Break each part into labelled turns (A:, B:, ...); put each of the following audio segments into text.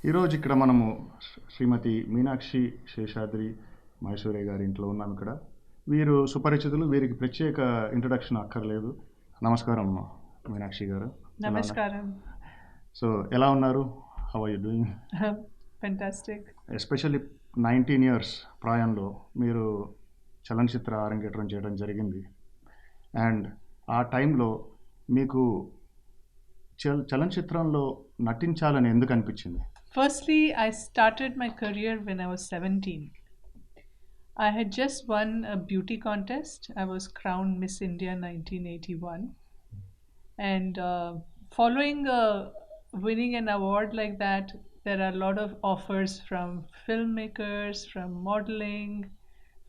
A: ఈరోజు ఇక్కడ మనము శ్రీమతి మీనాక్షి శేషాద్రి మైసూరే గారి ఇంట్లో ఉన్నాం. ఇక్కడ వీరు సుపరిచితులు, వీరికి ప్రత్యేక ఇంట్రడక్షన్ అక్కర్లేదు. నమస్కారం మీనాక్షి గారు.
B: నమస్కారం.
A: సో ఎలా ఉన్నారు? How are you doing?
B: Fantastic.
A: Especially 19 years ప్రాయంలో మీరు చలనచిత్ర అరంగేట్రం చేయడం జరిగింది. అండ్ ఆ టైంలో మీకు చలనచిత్రంలో నటించాలని ఎందుకు అనిపించింది?
B: Firstly, I started my career when I was 17. I had just won a beauty contest. I was crowned Miss India 1981. And following winning an award like that, there are a lot of offers from filmmakers, from modeling,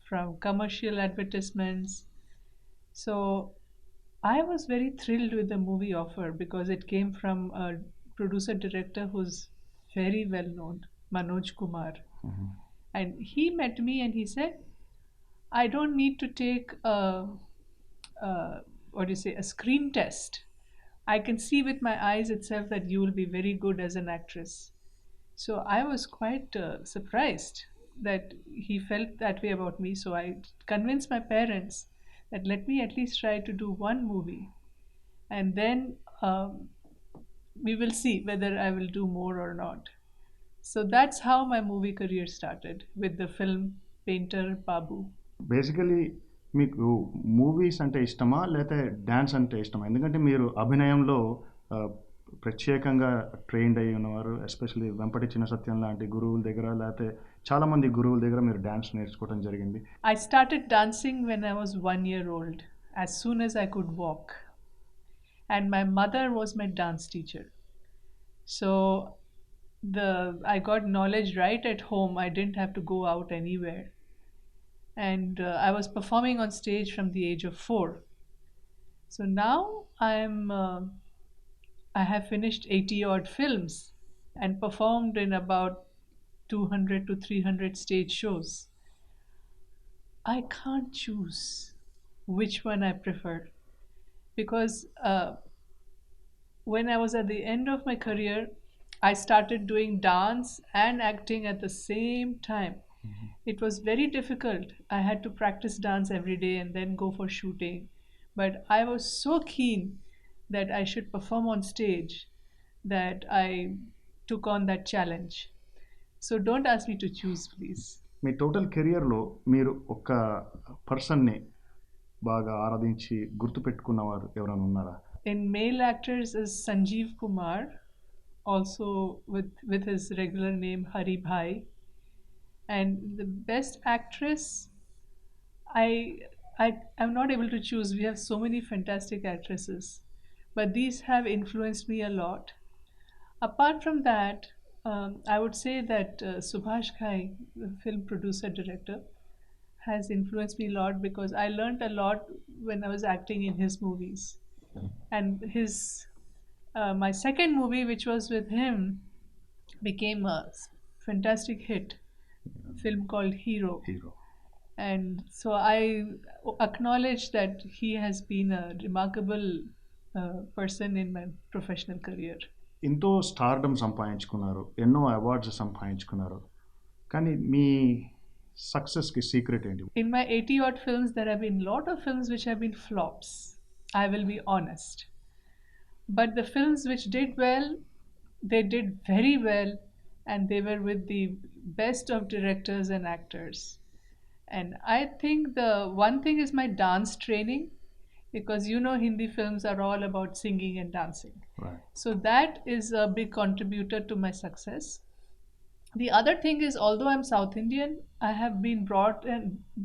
B: from commercial advertisements. So I was very thrilled with the movie offer because it came from a producer director who's very well known, Manoj Kumar. And he met me and he said, I don't need to take a screen test. I can see with my eyes itself that you will be very good as an actress. So I was quite surprised that he felt that way about me. So I convinced my parents that let me at least try to do one movie, and then we will see whether I will do more or not. So that's how my movie career started, with the film Painter Babu.
A: Basically మీకు movies అంటే ఇష్టమా లేకపోతే dance అంటే ఇష్టమా? ఎందుకంటే మీరు అభినయంలో ప్రత్యేకంగా trained అయ్యి ఉన్నవారు. ఎస్పెషల్లీ వెంపటి చిన్న సత్యం లాంటి గురువుల దగ్గర, లేకపోతే చాలామంది గురువుల దగ్గర మీరు డ్యాన్స్ నేర్చుకోవడం జరిగింది.
B: I started dancing when I was 1 year old, as soon as I could walk. And my mother was my dance teacher. So I got knowledge right at home. I didn't have to go out anywhere. And I was performing on stage from the age of 4. So now I have finished 80 odd films and performed in about 200 to 300 stage shows. I can't choose which one I prefer, because when I was at the end of my career, I started doing dance and acting at the same time. It was very difficult. I had to practice dance every day and then go for shooting. But I was so keen that I should perform on stage that I took on that challenge. So don't ask me to choose, please.
A: Me total కెరియర్లో మీరు ఒక పర్సన్ని బాగా ఆరాధించి గుర్తుపెట్టుకున్నవారు ఎవరైనా ఉన్నారా?
B: In male actors is Sanjeev Kumar, also with his regular name Hari Bhai. And the best actress, I'm not able to choose. We have so many fantastic actresses, but these have influenced me a lot. Apart from that, I would say that Subhash Ghai, the film producer director, has influenced me a lot because I learned a lot when I was acting in his movies. And my second movie, which was with him, became a fantastic hit. Film called Hero. And so I acknowledge that he has been a remarkable person in my professional career.
A: ఎంతో stardom సంపాదించుకున్నారు, ఎన్నో awards సంపాదించుకున్నారు. కానీ మీ సక్సెస్కి secret ఏంటి?
B: In my 80 odd films, there have been a lot of films which have been flops. I will be honest. But the films which did well, they did very well, and they were with the best of directors and actors. And I think the one thing is my dance training, because Hindi films are all about singing and dancing.
A: Right.
B: So that is a big contributor to my success. The other thing is, although I'm South Indian, I have been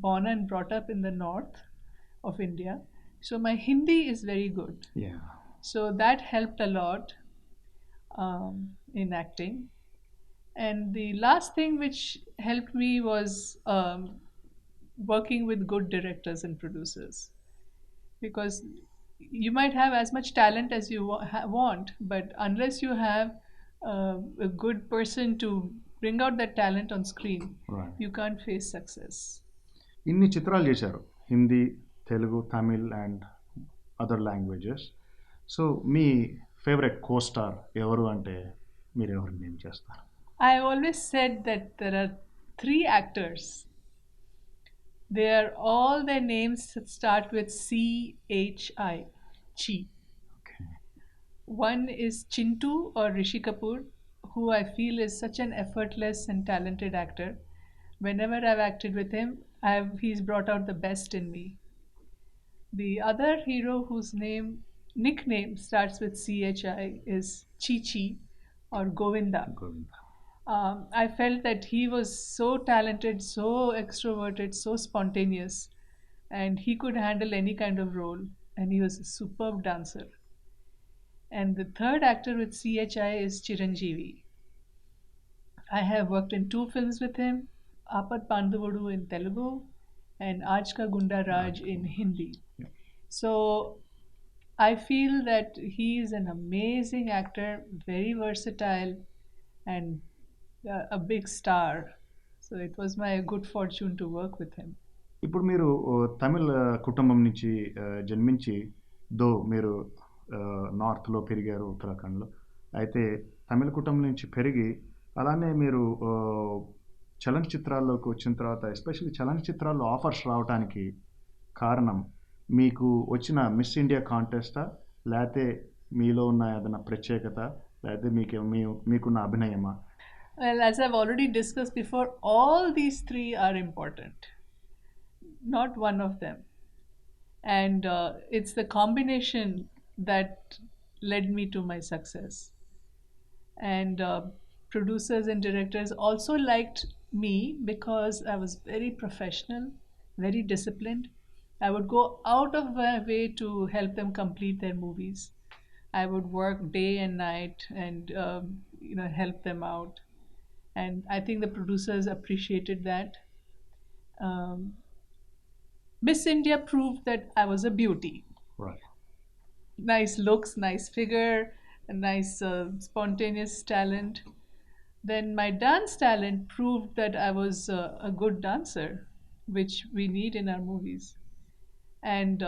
B: born and brought up in the north of India. So my Hindi is very good.
A: Yeah.
B: So that helped a lot in acting. And the last thing which helped me was working with good directors and producers. Because you might have as much talent as you want, but unless you have a good person to bring out that talent on screen,
A: Right.
B: you can't face success.
A: ఇన్ని చిత్రాలు చేశారు, Hindi, Telugu, Tamil and other languages. So me favourite co star ఎవరు అంటే మీరు ఎవరిని name చేస్తారు?
B: I always said that there are three actors. They are all their names start with CHI, Chi.
A: Okay.
B: One is Chintu or Rishi Kapoor, who I feel is such an effortless and talented actor. Whenever I've acted with him, he's brought out the best in me. The other hero whose nickname starts with CHI is Chi Chi or Govinda.
A: Govinda.
B: I felt that he was so talented, so extroverted, so spontaneous, and he could handle any kind of role, and he was a superb dancer. And the third actor with CHI is Chiranjeevi. I have worked in two films with him, Apat Panduvodu in Telugu and Aaj Ka Gunda Raj in Hindi.
A: Yeah.
B: So I feel that he is an amazing actor, very versatile, and a big star. So it was my good fortune to work with him.
A: ఇప్పుడు మీరు తమిళ కుటుంబం నుంచి జన్మించి మీరు నార్త్లో పెరిగారు ఉత్తరాఖండ్లో. అయితే తమిళ కుటుంబం నుంచి పెరిగి అలానే మీరు చలనచిత్రాల్లోకి వచ్చిన తర్వాత ఎస్పెషల్లీ చలనచిత్రాల్లో ఆఫర్స్ రావడానికి కారణం మీకు వచ్చిన మిస్ ఇండియా కాంటెస్టా? లేతే మీలో ఉన్న ఏదైనా ప్రత్యేకత? లేతే మీకున్న అభినయమా?
B: Well, as I've already discussed before, all these three are important, not one of them. And it's the combination that led me to my success. And producers and directors also liked me because I was very professional, very disciplined. I would go out of my way to help them complete their movies. I would work day and night and help them out. And I think the producers appreciated that. Um, Miss India proved that I was a beauty.
A: Right.
B: Nice looks, nice figure, a nice spontaneous talent. Then my dance talent proved that I was a good dancer, which we need in our movies. And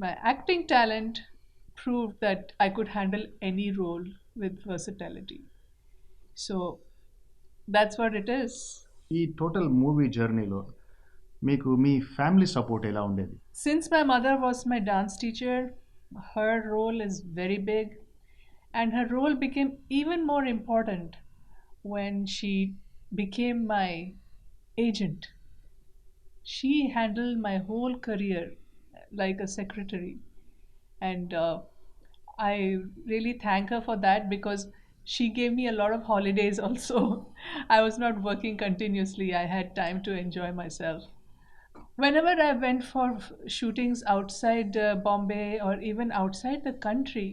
B: my acting talent proved that I could handle any role with versatility. So that's what it is.
A: ఈ total movie జర్నీలో మీకు మీ family support ఎలా ఉండేది?
B: Since my mother was my dance teacher, her role is very big, and her role became even more important when she became my agent. She handled my whole career like a secretary, and I really thank her for that because she gave me a lot of holidays also. I was not working continuously, I had time to enjoy myself. Whenever I went for shootings outside Bombay or even outside the country,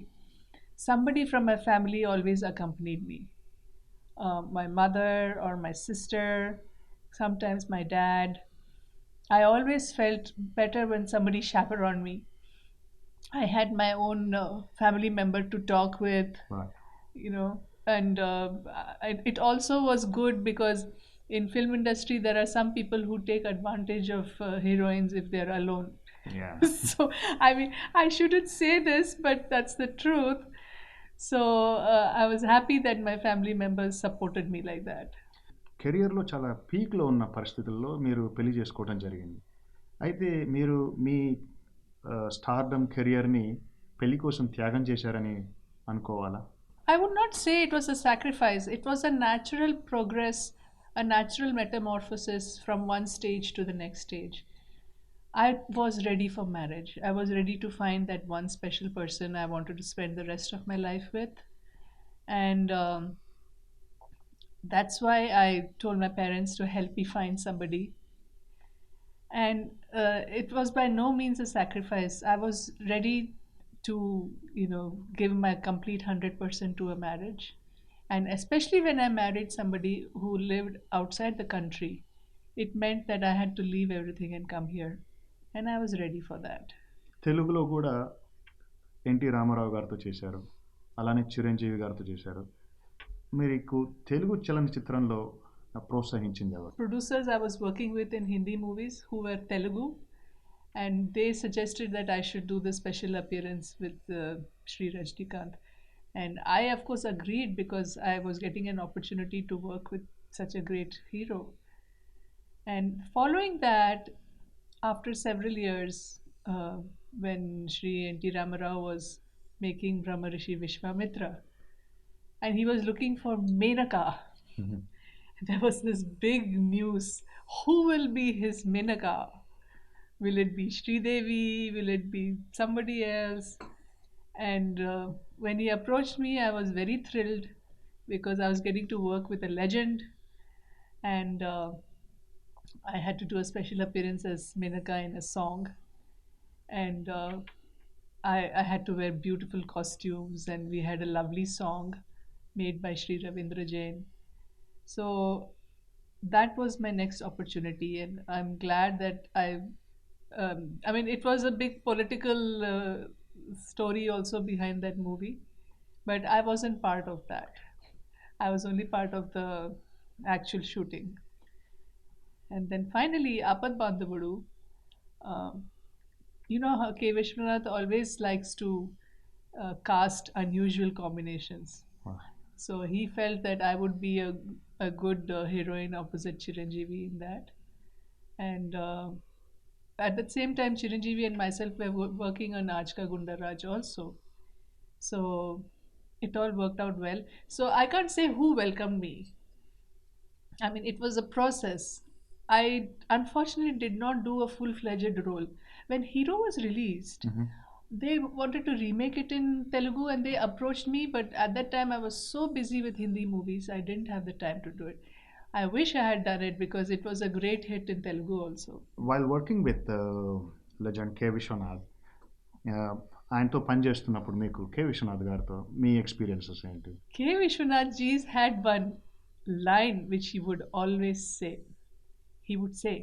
B: somebody from my family always accompanied me. My mother or my sister, sometimes my dad. I always felt better when somebody chaperoned me. I had my own family member to talk with,
A: Right.
B: and it also was good because in film industry there are some people who take advantage of heroines if they're alone.
A: Yeah.
B: So I mean, I shouldn't say this, but that's the truth. So I was happy that my family members supported me like that.
A: కెరియర్‌లో చాలా పీక్‌లో ఉన్న పరిస్థితుల్లో మీరు పెళ్లి చేసుకోవడం జరిగింది. అయితే మీరు మీ స్టార్‌డమ్ కెరియర్‌ని పెళ్లి కోసం త్యాగం చేశారని అనుకోవాలా?
B: I would not say it was a sacrifice. It was a natural progress, a natural metamorphosis from one stage to the next stage. I was ready for marriage. I was ready to find that one special person I wanted to spend the rest of my life with. And that's why I told my parents to help me find somebody. And it was by no means a sacrifice. I was ready to, give my complete 100% to a marriage. And especially when I married somebody who lived outside the country, it meant that I had to leave everything and come here. And I was ready for that.
A: తెలుగులో కూడా NT Ramarao గారితో చేశారు. అలానే చిరంజీవి గారితో చేశారు. మీకు తెలుగు చలనచిత్రంలో ప్రోత్సహించింది ఎవరు?
B: Producers I was working with in Hindi movies who were Telugu, and they suggested that I should do the special appearance with Sri Rajnikant. And I, of course, agreed because I was getting an opportunity to work with such a great hero. And following that, after several years, when Sri N.T. Ramarao was making Brahmarishi Vishwamitra, and he was looking for Menaka,
A: Mhm.
B: there was this big news. Who will be his Menaka? Will it be Sri Devi? Will it be somebody else? And when he approached me, I was very thrilled because I was getting to work with a legend, and I had to do a special appearance as Menaka in a song. And I had to wear beautiful costumes, and we had a lovely song made by Sri Ravindra Jain. So that was my next opportunity, and I'm glad that I mean, it was a big political story also behind that movie, but I wasn't part of that. I was only part of the actual shooting. And then finally, Apad Bandhavadu, um, you know how K. Vishwanath always likes to cast unusual combinations.
A: Wow.
B: So he felt that I would be a good heroine opposite Chiranjeevi in that. And at the same time, Chiranjeevi and myself were working on Ajka Gunda Raj also. So it all worked out well. So I can't say who welcomed me. I mean, it was a process. I unfortunately did not do a full fledged role. When Hero was released,
A: Mhm.
B: they wanted to remake it in Telugu and they approached me, but at that time I was so busy with Hindi movies, I didn't have the time to do it. I wish I had done it because it was a great hit in Telugu also.
A: While working with legend K Vishwanath, ఆయనతో పనిచేస్తున్నప్పుడు మీకు K Vishwanath గారితో మీ experiences ఏంటి?
B: K. Vishwanath Ji's had one line which he would always say. He would say,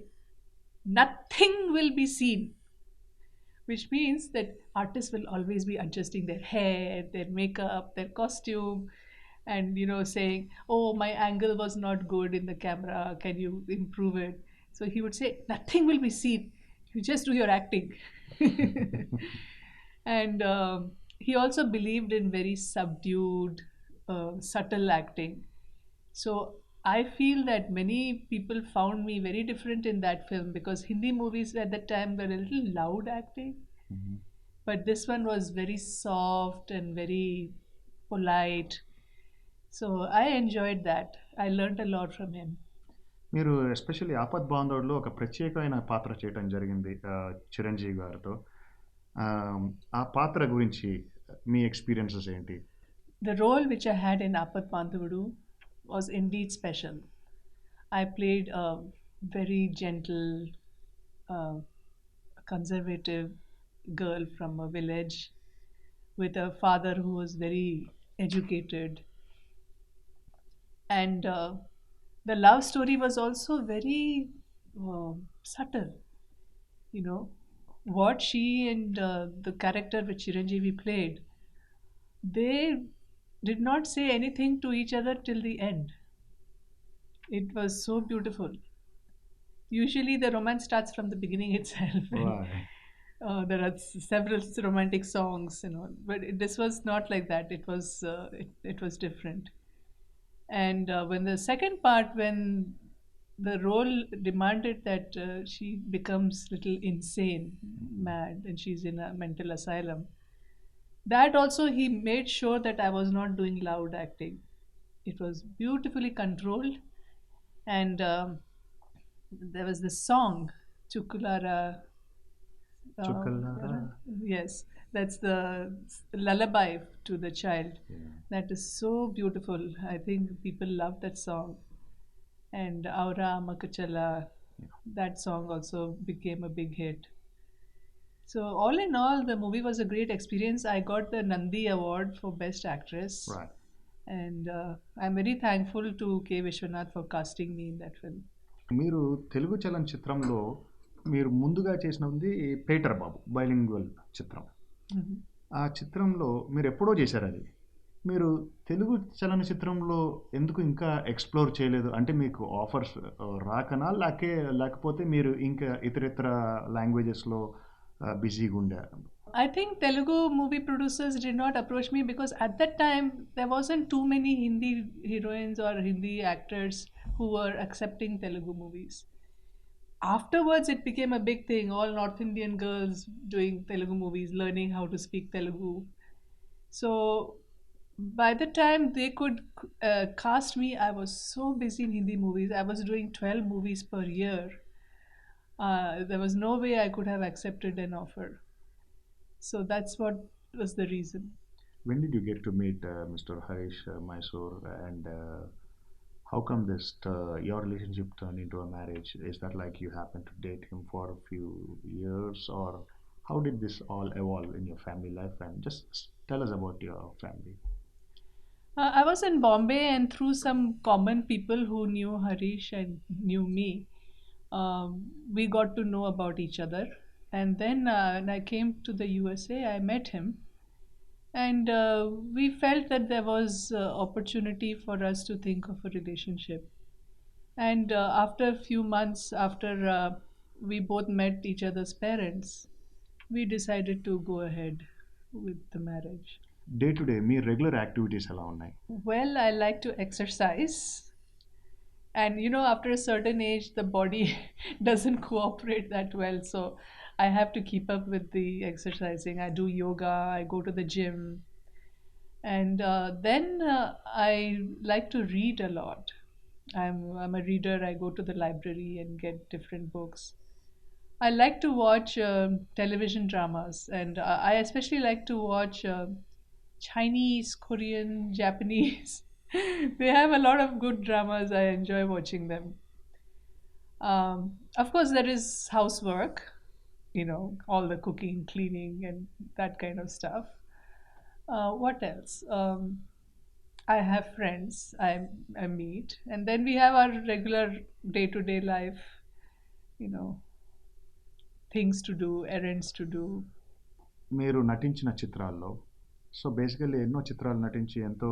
B: "Nothing will be seen," which means that artists will always be adjusting their hair, their makeup, their costume, and saying, "Oh, my angle was not good in the camera. Can you improve it?" So he would say, "Nothing will be seen. You just do your acting." And he also believed in very subdued, subtle acting. So I feel that many people found me very different in that film because Hindi movies at that time were a little loud acting,
A: Mhm.
B: but this one was very soft and very polite. So I enjoyed that. I learned a lot from him.
A: మీరు especially ఆపద్ బాంధవుడిలో ఒక ప్రత్యేకమైన పాత్ర చేయడం జరిగింది చిరంజీవి గారితో. ఆ పాత్ర గురించి మీ ఎక్స్పీరియన్సెస్ ఏంటి?
B: The role which I had in Apat Panthudu was indeed special. I played a very gentle, uh, conservative girl from a village with a father who was very educated. And the love story was also very subtle. You know, what she and the character which Chiranjeevi played, they did not say anything to each other till the end. It was so beautiful. Usually, the romance starts from the beginning itself, and
A: Right.
B: there are several romantic songs, but this was not like that. It was different. And when the second part, when the role demanded that she becomes little insane, mad, and she's in a mental asylum, that also he made sure that I was not doing loud acting. It was beautifully controlled, and there was this song, Chukulara.
A: చుక్కలారా.
B: Yes, that's the lullaby to the child.
A: Yeah.
B: That is so beautiful. I think people love that song. And Aura Makachala, that song also became a big hit. So, all in all, the movie was a great experience. I got the Nandi Award for Best Actress.
A: Right.
B: And I'm very thankful to K. Vishwanath for casting me in that film.
A: మీరు తెలుగు చలనచిత్రంలో మీరు ముందుగా చేసినది Peter బాబు bilingual చిత్రం.
B: Mhm.
A: ఆ చిత్రంలో మీరు ఎప్పుడో చేశారు అది. మీరు తెలుగు చలనచిత్రంలో ఎందుకు ఇంకా ఎక్స్‌ప్లోర్ చేయలేదు? అంటే మీకు ఆఫర్స్ రాకనా? లేకపోతే మీరు ఇంకా ఇతరితర లాంగ్వేజెస్‌లో బిజీగా ఉండారా?
B: I think Telugu movie producers did not approach me because at that time there wasn't too many Hindi heroines or Hindi actors who were accepting Telugu movies. Afterwards, it became a big thing. All North Indian girls doing Telugu movies, learning how to speak Telugu. So by the time they could cast me, I was so busy in Hindi movies. I was doing 12 movies per year. There was no way I could have accepted an offer. So that's what was the reason.
A: When did you get to meet Mr. Harish Mysore, and how come this your relationship turned into a marriage? Is that like you happened to date him for a few years, or how did this all evolve in your family life? And just tell us about your family.
B: I was in Bombay, and through some common people who knew Harish and knew me, we got to know about each other. And then when I came to the USA, I met him, and we felt that there was opportunity for us to think of a relationship. And after a few months after we both met each other's parents, we decided to go ahead with the marriage.
A: Day to day, me regular activities ఎలా ఉన్నాయి?
B: Well, I like to exercise. And after a certain age, the body doesn't cooperate that well. So I have to keep up with the exercising. I do yoga, I go to the gym. And then I like to read a lot. I'm a reader. I go to the library and get different books. I like to watch television dramas, and I especially like to watch Chinese, Korean, Japanese. They have a lot of good dramas. I enjoy watching them. Of course, there is housework, all the cooking, cleaning, and that kind of stuff. What else? I have friends I meet, and then we have our regular day to day life, you know, things to do, errands to do.
A: మీరు నటించిన చిత్రాల్లో so basically ఎన్నో చిత్రాలు నటించి ఎంతో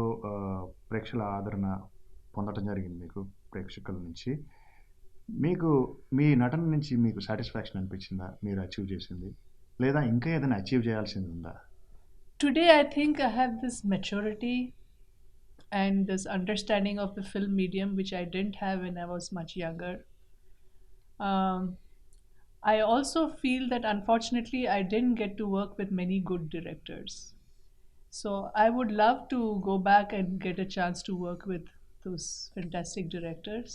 A: ప్రేక్షకుల ఆదరణ పొందడం జరిగింది మీకు ప్రేక్షకుల నుంచి. మీకు మీ నటన నుంచి మీకు సాటిస్ఫాక్షన్ అనిపించిందా మీరు అచీవ్ చేసింది, లేదా ఇంకా ఏదైనా అచీవ్ చేయాల్సింది ఉందా?
B: Today, I think I have this maturity and this understanding of the film medium, which I didn't have when I was much younger. Um, I also feel that unfortunately I didn't get to work with many good directors. So I would love to go back and get a chance to work with those fantastic directors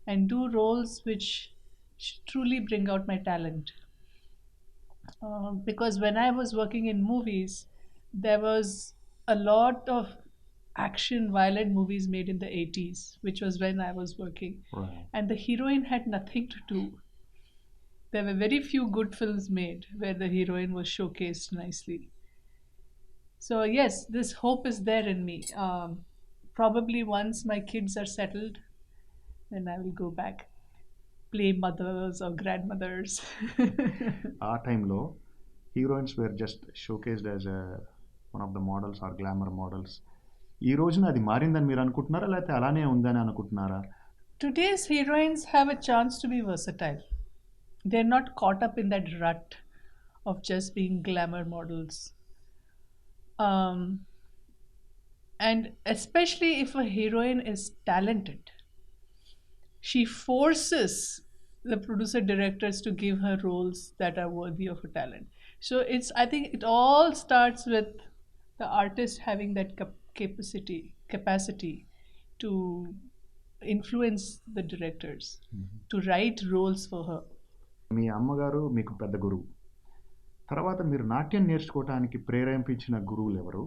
B: and do roles which truly bring out my talent. Because when I was working in movies, there was a lot of action, violent movies made in the 80s, which was when I was working.
A: Right.
B: And the heroine had nothing to do. There were very few good films made where the heroine was showcased nicely. So, yes, this hope is there in me. Probably once my kids are settled, then I will go back, play mothers or grandmothers.
A: ఆ టైంలో heroines were just showcased as one of the models or glamour models. ఈ రోజున అది మారిందని మీరు అనుకుంటున్నారా, లేకపోతే అలానే ఉందని అనుకుంటున్నారా?
B: Today's heroines have a chance to be versatile. They're not caught up in that rut of just being glamour models. Um, and especially if a heroine is talented, she forces the producer directors to give her roles that are worthy of her talent. So I think it all starts with the artist having that capacity to influence the directors to write roles for her.
A: మీ అమ్మగారు మీకు పెద్ద గురువు. తర్వాత మీరు నాట్యం నేర్చుకోవడానికి ప్రేరేపించిన గురువులు ఎవరు?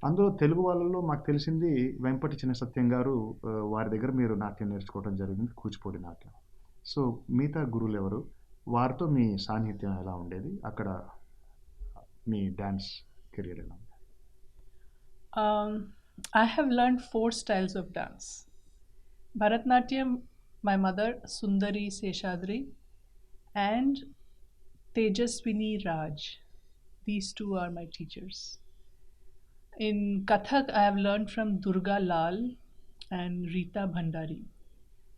A: అందులో తెలుగు వాళ్ళలో మాకు తెలిసింది వెంపటి చిన్న సత్యం గారు, వారి దగ్గర మీరు నాట్యం నేర్చుకోవడం జరిగింది, కూచిపూడి నాట్యం. సో మిగతా గురువులు ఎవరు? వారితో మీ సాన్నిహిత్యం ఎలా ఉండేది? అక్కడ మీ డ్యాన్స్ కెరియర్ ఎలా ఉంది?
B: I have learned 4 styles of dance. Bharatnatyam, my mother, Sundari Seshadri, and Tejaswini Raj. These 2 are my teachers. In Kathak, I have learned from Durga Lal and Rita Bhandari.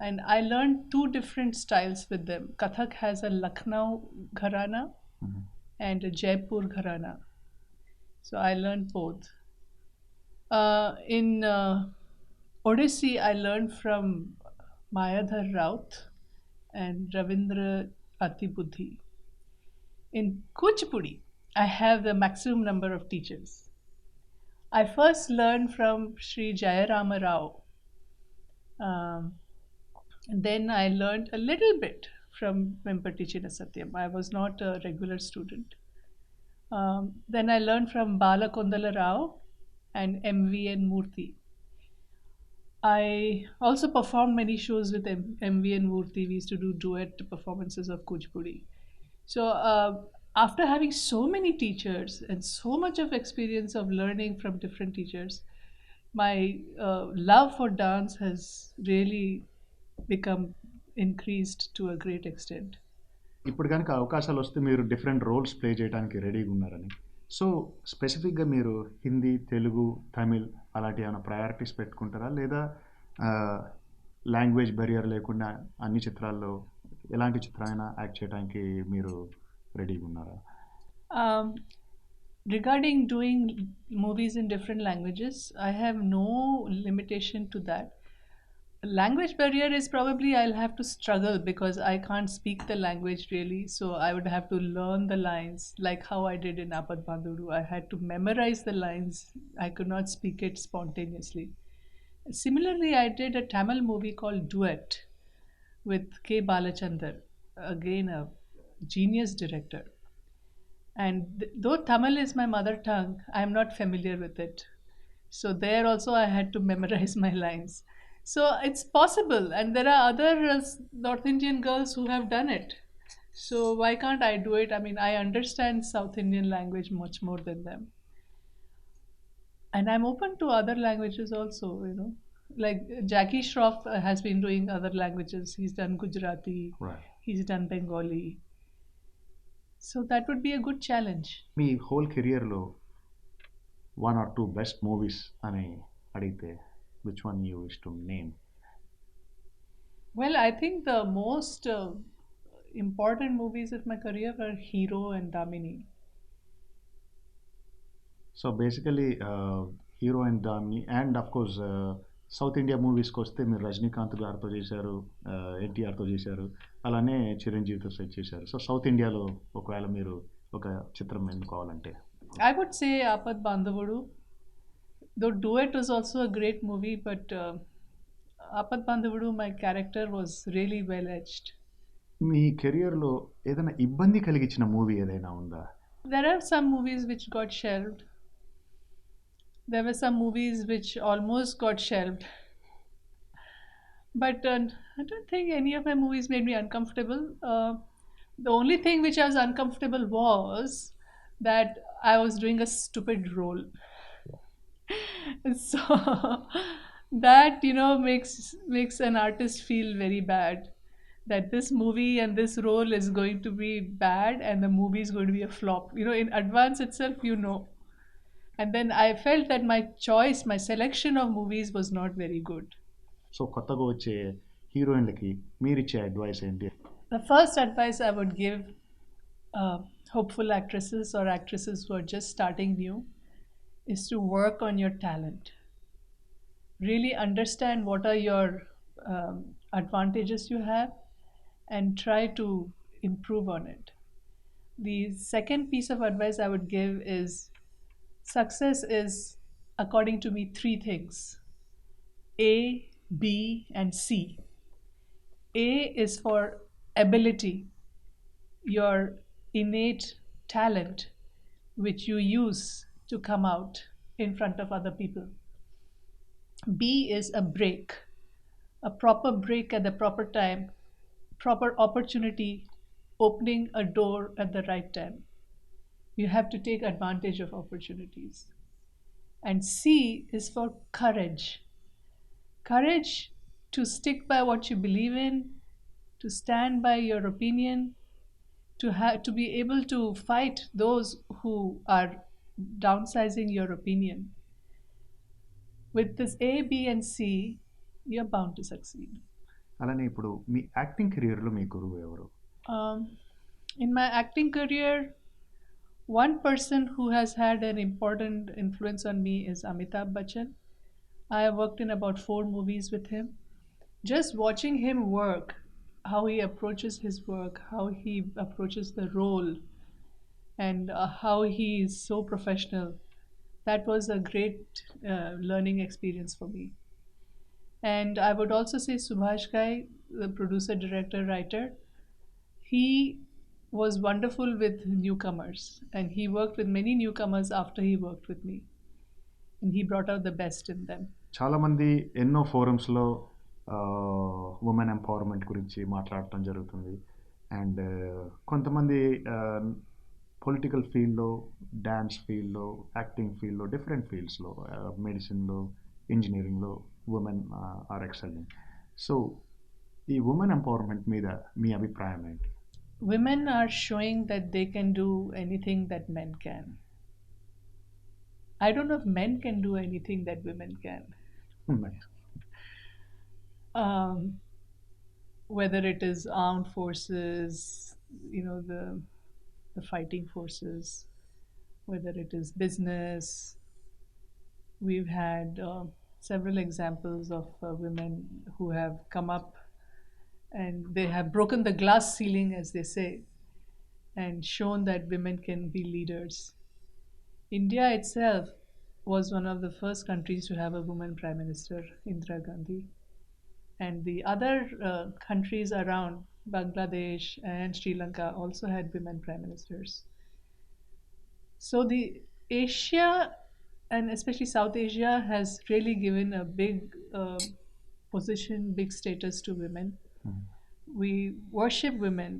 B: And I learned 2 different styles with them. Kathak has a Lucknow Gharana, and a Jaipur Gharana. So I learned both. In Odissi, I learned from Mayadhar Raut and Ravindra Atibuddhi. In Kuchipudi, I have the maximum number of teachers. I first learned from Sri Jayarama Rao. Um, and then I learned a little bit from Vempati Satyam. I was not a regular student. Then I learned from Bala Kondala Rao and MVN Murthy. I also performed many shows with MVN Murthy. We used to do duet performances of Kuchipudi. So after having so many teachers and so much of experience of learning from different teachers, my love for dance has really become increased to a great extent.
A: ఇప్పుడు కనుక అవకాశాలు వస్తే మీరు different roles play చేయడానికి రెడీగా ఉన్నారని. So స్పెసిఫిక్గా మీరు హిందీ, తెలుగు, తమిళ్ అలాంటి ఏమైనా ప్రయారిటీస్ పెట్టుకుంటారా, లేదా లాంగ్వేజ్ బెరియర్ లేకుండా అన్ని చిత్రాల్లో ఎలాంటి చిత్రమైనా యాక్ట్ చేయడానికి మీరు రెడీగా ఉన్నారా?
B: Um, Regarding doing movies in different languages, I have no limitation to that. Language barrier is probably I'll have to struggle because I can't speak the language really. So I would have to learn the lines like how I did in Apad Bandhudu. I had to memorize the lines. I could not speak it spontaneously. Similarly, I did a Tamil movie called Duet with K. Balachandar, again a genius director. And though Tamil is my mother tongue, I am not familiar with it. So there also I had to memorize my lines. So it's possible, and there are other North Indian girls who have done it. So why can't I do it? I mean, I understand South Indian language much more than them. And I'm open to other languages also, you know. Like Jackie Shroff has been doing other languages. He's done Gujarati,
A: Right.
B: he's done Bengali. So that would be a good challenge.
A: Me whole కెరియర్లో 1 or 2 best movies అని అడిగితే which one you wish to name?
B: Well, I think the most important movies of my career were Hero and Damini.
A: So basically hero and దాన్ని and of course south India మూవీస్కి వస్తే మీరు రజనీకాంత్ గారితో చేశారు, ఎన్టీఆర్తో చేశారు, అలానే చిరంజీవితో సెట్ చేశారు. సో సౌత్ ఇండియాలో ఒకవేళ మీరు ఒక చిత్రం ఎన్నుకోవాలంటే?
B: I would say Apad Bandhavadu. Though Duet was also a great movie, but Apad Bandhavadu, my character was really well etched.
A: మీ కెరియర్లో ఏదైనా ఇబ్బంది కలిగించిన మూవీ ఏదైనా ఉందా?
B: There are some movies which got shelved. There were some movies which almost got shelved. But I don't think any of my movies made me uncomfortable. The only thing which I was uncomfortable was that I was doing a stupid role. So that, you know, makes an artist feel very bad, that this movie and this role is going to be bad and the movie is going to be a flop. You know, in advance itself, you know. And then I felt that my choice, my selection of movies was not very good.
A: So కొత్తగా వచ్చే హీరోయిన్లకి మీరిచ్చే advice ఏంటి?
B: The first advice I would give hopeful actresses or actresses who are just starting new is to work on your talent. Really understand what are your advantages you have and try to improve on it. The second piece of advice I would give is success is, according to me, 3 things: A, B, and C. A is for ability, your innate talent, which you use to come out in front of other people. B is a break, a proper break at the proper time, proper opportunity, opening a door at the right time. You have to take advantage of opportunities. And C is for courage. Courage to stick by what you believe in, to stand by your opinion, to be able to fight those who are downsizing your opinion. With this A, B, and C, you're bound to succeed.
A: అలానే ఇప్పుడు మీ acting కెరియర్లో మీ గురువు ఎవరు?
B: In my acting career, One person who has had an important influence on me is Amitabh Bachchan. I have worked in about 4 movies with him. Just watching him work, how he approaches his work, how he approaches the role, and how he is so professional, that was a great learning experience for me. And I would also say Subhash Ghai, the producer, director, writer, he was wonderful with newcomers, and he worked with many newcomers after he worked with me, and he brought out the best in them.
A: చాలామంది ఎన్నో ఫోరమ్స్లో women empowerment గురించి మాట్లాడటం జరుగుతుంది. And కొంతమంది political ఫీల్డ్లో, dance ఫీల్డ్లో, acting ఫీల్డ్లో, different ఫీల్డ్స్లో, మెడిసిన్లో, ఇంజనీరింగ్లో ఉమెన్ ఆర్ ఎక్సెల్లింగ్. సో ఈ ఉమెన్ ఎంపవర్మెంట్ మీద మీ అభిప్రాయం ఏంటి?
B: Women are showing that they can do anything that men can. I don't know if men can do anything that women can. Um, whether it is armed forces, the fighting forces, whether it is business. We've had several examples of women who have come up and they have broken the glass ceiling, as they say, and shown that women can be leaders. India itself was one of the first countries to have a woman Prime Minister, Indira Gandhi. And the other countries around, Bangladesh and Sri Lanka, also had women Prime Ministers. So the Asia, and especially South Asia, has really given a big position, big status to women. We worship women,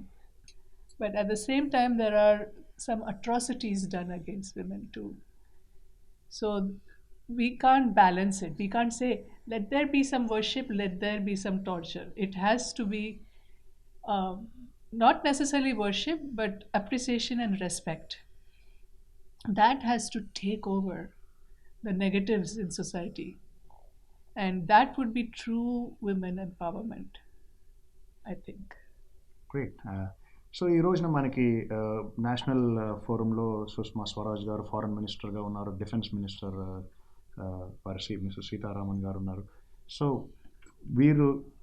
B: but at the same time, there are some atrocities done against women too. So we can't balance it. We can't say, let there be some worship, let there be some torture. It has to be not necessarily worship, but appreciation and respect. That has to take over the negatives in society. And that would be true women empowerment, I think.
A: Great. So ఈ రోజున మనకి national ఫోరంలో Sushma Swaraj గారు foreign మినిస్టర్గా ఉన్నారు, defence minister వారి mister Sitharaman గారు ఉన్నారు. So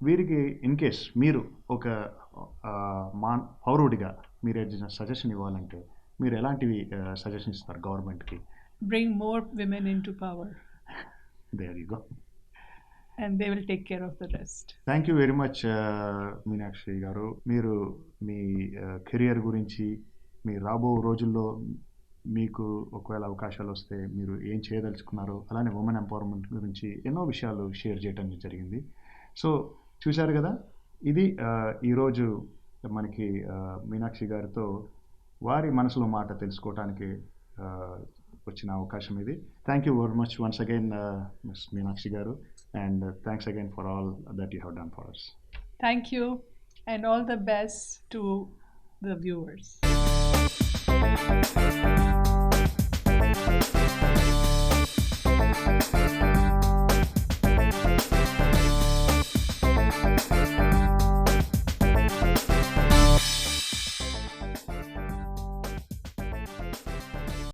A: వీరికి ఇన్ కేస్ మీరు ఒక పౌరుడిగా మీరు ఏదైనా సజెషన్ ఇవ్వాలంటే మీరు ఎలాంటివి సజెషన్ ఇస్తారు గవర్నమెంట్కి?
B: Bring more women into power.
A: There you go.
B: And they will take care of the rest.
A: Thank you very much Meenakshi గారు. మీరు మీ కెరియర్ గురించి, మీ రాబో రోజుల్లో మీకు ఒకవేళ అవకాశాలు వస్తే మీరు ఏం చేయదలుచుకున్నారో, అలానే ఉమెన్ ఎంపవర్మెంట్ గురించి ఎన్నో విషయాలు షేర్ చేయడం జరిగింది. సో చూశారు కదా, ఇది ఈరోజు మనకి మీనాక్షి గారితో వారి మనసులో మాట తెలుసుకోవటానికి వచ్చిన అవకాశం ఇది. Thank you very much once again miss Meenakshi గారు, and thanks again for all that you have done for us.
B: Thank you, and all the best to the viewers.